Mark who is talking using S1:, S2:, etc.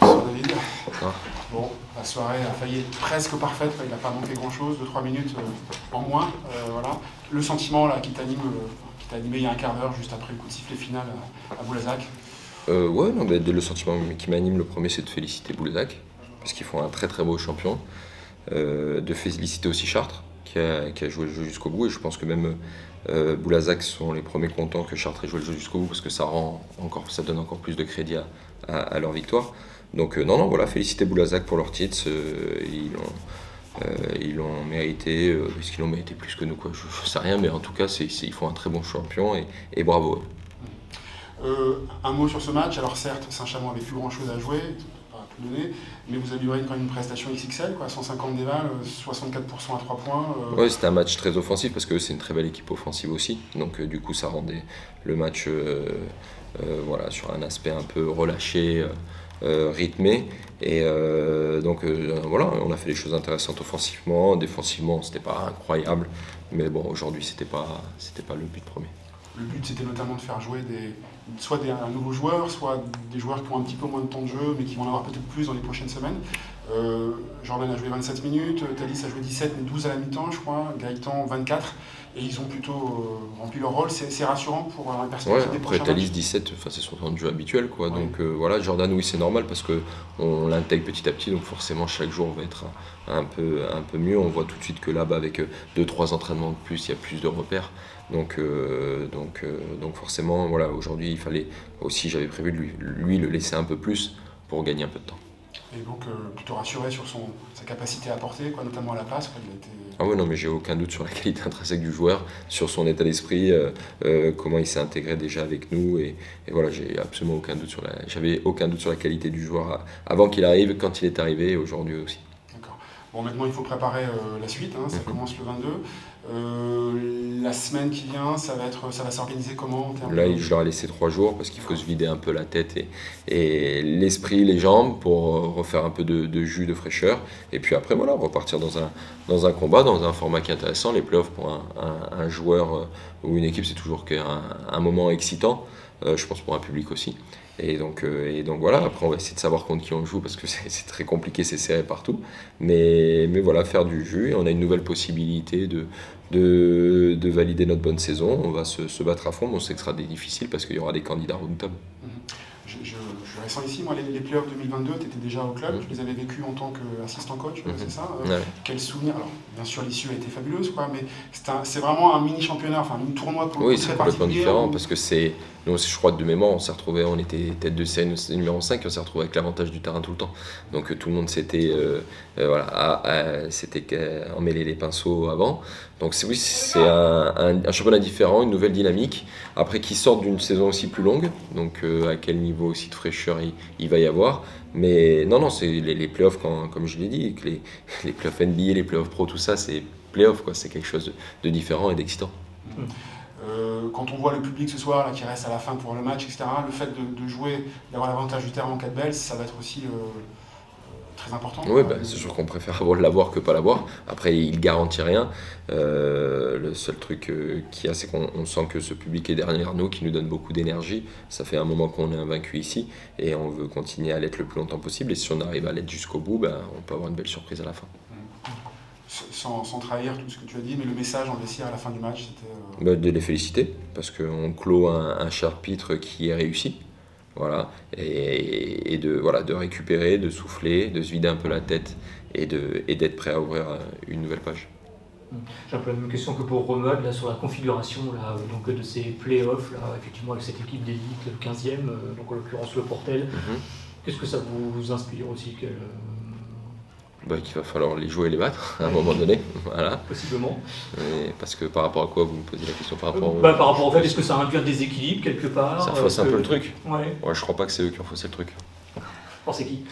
S1: Bonsoir David.
S2: Ah.
S1: Bon, la soirée a failli être presque parfaite, il n'a pas manqué grand-chose, 2-3 minutes en moins. Voilà. Le sentiment là, qui t'a animé il y a un quart d'heure, juste après le coup de sifflet final à Boulazac.
S2: Ouais, non, le sentiment qui m'anime le premier, c'est de féliciter Boulazac, parce qu'ils font un très très beau champion. De féliciter aussi Chartres, qui a joué le jeu jusqu'au bout, et je pense que même Boulazac sont les premiers contents que Chartres ait joué le jeu jusqu'au bout, parce que ça donne encore plus de crédit à leur victoire. Donc non, voilà, féliciter Boulazac pour leur titre, ils l'ont mérité, est-ce qu'ils l'ont mérité plus que nous, quoi, je sais rien, mais en tout cas, ils font un très bon champion, et bravo.
S1: Un mot sur ce match, alors certes, Saint-Chamond avait plus grand-chose à jouer, pas tout donné, mais vous avez livré quand même une prestation XXL, quoi, 150 dévals, 64% à 3 points.
S2: Ouais, c'était un match très offensif, parce que c'est une très belle équipe offensive aussi, donc du coup ça rendait le match voilà, sur un aspect un peu relâché, rythmé, et donc voilà, on a fait des choses intéressantes offensivement, défensivement c'était pas incroyable, mais bon, aujourd'hui c'était pas le but premier.
S1: Le but, c'était notamment de faire jouer soit un nouveau joueur, soit des joueurs qui ont un petit peu moins de temps de jeu, mais qui vont en avoir peut-être plus dans les prochaines semaines. Jordan a joué 27 minutes, Thalys a joué 17, mais 12 à la mi-temps, je crois, Gaëtan 24, et ils ont plutôt rempli leur rôle. C'est rassurant pour la perspective des prochains matchs.
S2: Après Thalys 17, c'est son temps de jeu habituel, quoi.
S1: Ouais.
S2: Donc voilà, Jordan, oui, c'est normal parce qu'on l'intègre petit à petit, donc forcément chaque jour va être un peu mieux. On voit tout de suite que là-bas, avec 2-3 entraînements de plus, il y a plus de repères. Donc forcément, voilà, aujourd'hui, il fallait aussi, j'avais prévu de lui le laisser un peu plus pour gagner un peu de temps.
S1: Et donc plutôt rassuré sur sa capacité à apporter, quoi, notamment à la passe.
S2: Ah ouais, non, mais j'ai aucun doute sur la qualité intrinsèque du joueur, sur son état d'esprit, comment il s'est intégré déjà avec nous, et voilà, j'avais aucun doute sur la qualité du joueur avant qu'il arrive, quand il est arrivé, et aujourd'hui aussi.
S1: D'accord. Bon, maintenant il faut préparer la suite, hein, ça commence le 22. La semaine qui vient, ça va s'organiser comment
S2: Là, je leur ai laissé 3 jours parce qu'il faut se vider un peu la tête et l'esprit, les jambes pour refaire un peu de jus, de fraîcheur. Et puis après, voilà, repartir dans un combat, dans un format qui est intéressant. Les playoffs pour un joueur ou une équipe, c'est toujours un moment excitant. Je pense pour un public aussi. Et donc voilà, après on va essayer de savoir contre qui on joue parce que c'est très compliqué, c'est serré partout. Mais voilà, faire du jus, et on a une nouvelle possibilité de valider notre bonne saison. On va se battre à fond, mais on sait que ce sera difficile parce qu'il y aura des candidats redoutables.
S1: Je ressens ici, moi, les playoffs 2022, tu étais déjà au club, tu les avais vécus en tant qu'assistant coach, c'est ça
S2: Ouais.
S1: Quel souvenir? Alors, bien sûr, l'issue a été fabuleuse, quoi, mais c'est vraiment un mini-championnat, enfin, un mini-tournoi pour
S2: Oui,
S1: très
S2: c'est complètement
S1: particulier.
S2: différent parce que nous, je crois, de mémoire, on s'est retrouvés, on était tête de série numéro 5 et on s'est retrouvés avec l'avantage du terrain tout le temps. Donc tout le monde s'était emmêlé les pinceaux avant. Donc oui, c'est un championnat différent, une nouvelle dynamique. Après, qui sort d'une saison aussi plus longue, donc à quel niveau aussi de fraîcheur il va y avoir. Mais non, c'est les playoffs, comme je l'ai dit, que les playoffs NBA, les playoffs pro, tout ça, c'est playoffs, quoi. C'est quelque chose de différent et d'excitant.
S1: Quand on voit le public ce soir là, qui reste à la fin pour le match, etc., le fait de jouer, d'avoir l'avantage du terrain en 4 belles, ça va être aussi très important.
S2: Oui, c'est sûr qu'on préfère l'avoir que pas l'avoir. Après, il garantit rien. Le seul truc qu'il y a, c'est qu'on sent que ce public est derrière nous, qui nous donne beaucoup d'énergie. Ça fait un moment qu'on est invaincu ici et on veut continuer à l'être le plus longtemps possible. Et si on arrive à l'être jusqu'au bout, on peut avoir une belle surprise à la fin.
S1: Sans trahir tout ce que tu as dit, mais le message en vestiaire à la fin du match, c'était...
S2: De les féliciter, parce qu'on clôt un chapitre qui est réussi. Voilà, et de récupérer, de souffler, de se vider un peu la tête et d'être prêt à ouvrir une nouvelle page.
S3: J'ai un peu la même question que pour Romuald là, sur la configuration là, donc, de ces playoffs, là, effectivement avec cette équipe d'élite, le 15e, donc en l'occurrence le Portel. Qu'est-ce que ça vous inspire aussi
S2: qu'il va falloir les jouer et les battre à un moment donné, voilà.
S3: Possiblement.
S2: Parce que par rapport à quoi vous me posez la question? Par rapport
S1: par
S3: au fait, est-ce que ça induit un déséquilibre quelque part?
S2: Ça fausse un peu le truc.
S3: Ouais.
S2: Je crois pas que c'est eux qui ont faussé le truc.
S3: C'est qui?